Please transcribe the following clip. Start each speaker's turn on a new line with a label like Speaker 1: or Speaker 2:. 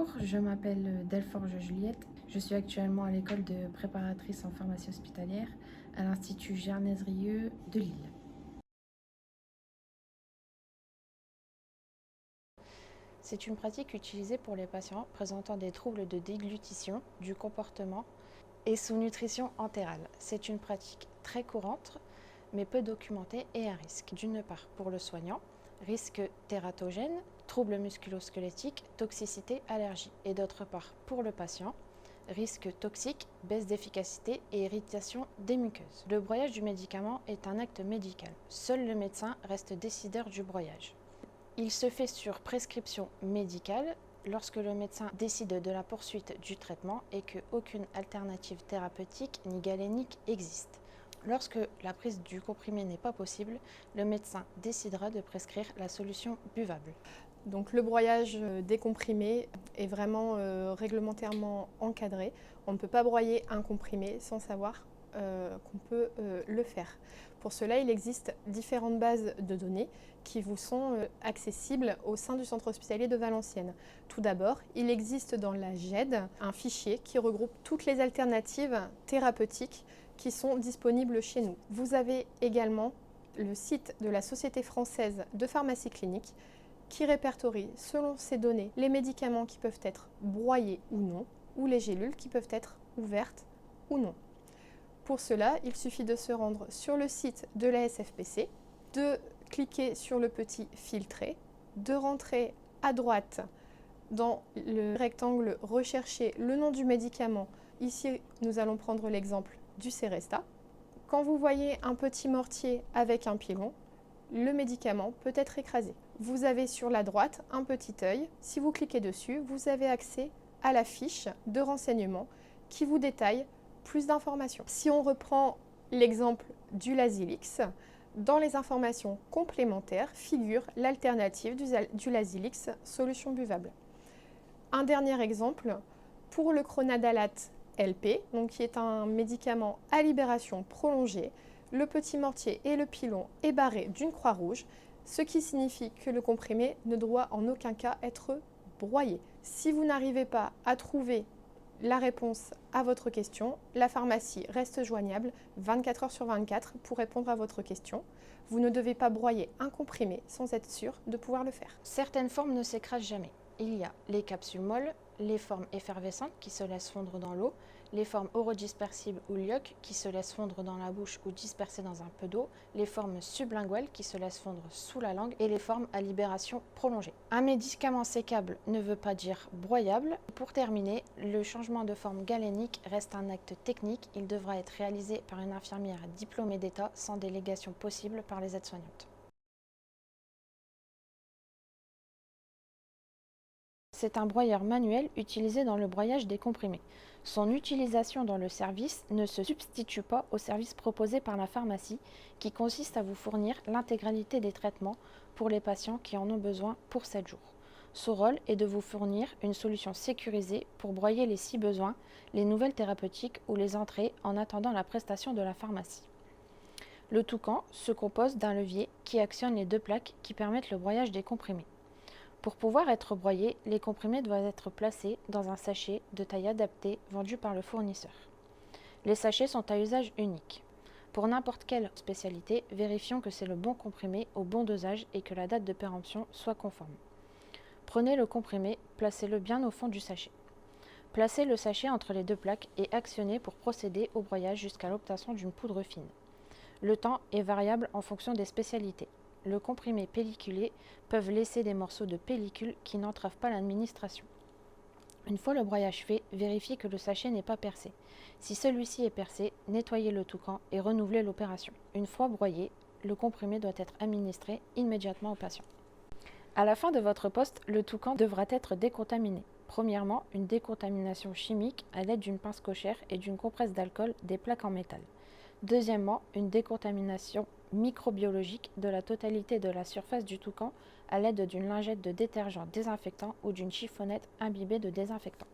Speaker 1: Bonjour, je m'appelle Delforge Juliette. Je suis actuellement à l'école de préparatrice en pharmacie hospitalière à l'Institut Gernesrieux de Lille.
Speaker 2: C'est une pratique utilisée pour les patients présentant des troubles de déglutition, du comportement et sous-nutrition entérale. C'est une pratique très courante, mais peu documentée et à risque. D'une part, pour le soignant, risque tératogène, troubles musculo-squelettiques, toxicité, allergie. Et d'autre part, pour le patient, risque toxique, baisse d'efficacité et irritation des muqueuses. Le broyage du médicament est un acte médical. Seul le médecin reste décideur du broyage. Il se fait sur prescription médicale lorsque le médecin décide de la poursuite du traitement et qu'aucune alternative thérapeutique ni galénique existe. Lorsque la prise du comprimé n'est pas possible, le médecin décidera de prescrire la solution buvable.
Speaker 3: Donc le broyage des comprimés est vraiment réglementairement encadré. On ne peut pas broyer un comprimé sans savoir qu'on peut le faire. Pour cela, il existe différentes bases de données qui vous sont accessibles au sein du centre hospitalier de Valenciennes. Tout d'abord, il existe dans la GED un fichier qui regroupe toutes les alternatives thérapeutiques qui sont disponibles chez nous. Vous avez également le site de la Société française de pharmacie clinique qui répertorie, selon ces données, les médicaments qui peuvent être broyés ou non, ou les gélules qui peuvent être ouvertes ou non. Pour cela, il suffit de se rendre sur le site de la SFPC, de cliquer sur le petit filtrer, de rentrer à droite dans le rectangle « Rechercher le nom du médicament ». Ici, nous allons prendre l'exemple du Seresta. Quand vous voyez un petit mortier avec un pilon, le médicament peut être écrasé. Vous avez sur la droite un petit œil. Si vous cliquez dessus, vous avez accès à la fiche de renseignement qui vous détaille plus d'informations. Si on reprend l'exemple du Lasix, dans les informations complémentaires figure l'alternative du Lasix solution buvable. Un dernier exemple, pour le Cronadalate LP, donc qui est un médicament à libération prolongée, le petit mortier et le pilon est barré d'une croix rouge, ce qui signifie que le comprimé ne doit en aucun cas être broyé. Si vous n'arrivez pas à trouver la réponse à votre question, la pharmacie reste joignable 24 heures sur 24 pour répondre à votre question. Vous ne devez pas broyer un comprimé sans être sûr de pouvoir le faire.
Speaker 2: Certaines formes ne s'écrasent jamais. Il y a les capsules molles, les formes effervescentes qui se laissent fondre dans l'eau, les formes orodispersibles ou LIOC qui se laissent fondre dans la bouche ou disperser dans un peu d'eau, les formes sublinguales qui se laissent fondre sous la langue et les formes à libération prolongée. Un médicament sécable ne veut pas dire broyable. Pour terminer, le changement de forme galénique reste un acte technique. Il devra être réalisé par une infirmière diplômée d'État sans délégation possible par les aides-soignantes. C'est un broyeur manuel utilisé dans le broyage des comprimés. Son utilisation dans le service ne se substitue pas au service proposé par la pharmacie qui consiste à vous fournir l'intégralité des traitements pour les patients qui en ont besoin pour 7 jours. Son rôle est de vous fournir une solution sécurisée pour broyer si besoin les nouvelles thérapeutiques ou les entrées en attendant la prestation de la pharmacie. Le toucan se compose d'un levier qui actionne les deux plaques qui permettent le broyage des comprimés. Pour pouvoir être broyés, les comprimés doivent être placés dans un sachet de taille adaptée vendu par le fournisseur. Les sachets sont à usage unique. Pour n'importe quelle spécialité, vérifions que c'est le bon comprimé au bon dosage et que la date de péremption soit conforme. Prenez le comprimé, placez-le bien au fond du sachet. Placez le sachet entre les deux plaques et actionnez pour procéder au broyage jusqu'à l'obtention d'une poudre fine. Le temps est variable en fonction des spécialités. Le comprimé pelliculé peuvent laisser des morceaux de pellicule qui n'entravent pas l'administration. Une fois le broyage fait, vérifiez que le sachet n'est pas percé. Si celui-ci est percé, nettoyez le toucan et renouvelez l'opération. Une fois broyé, le comprimé doit être administré immédiatement au patient. À la fin de votre poste, le toucan devra être décontaminé. Premièrement, une décontamination chimique à l'aide d'une pince cochère et d'une compresse d'alcool des plaques en métal. Deuxièmement, une décontamination microbiologique de la totalité de la surface du toucan à l'aide d'une lingette de détergent désinfectant ou d'une chiffonnette imbibée de désinfectant.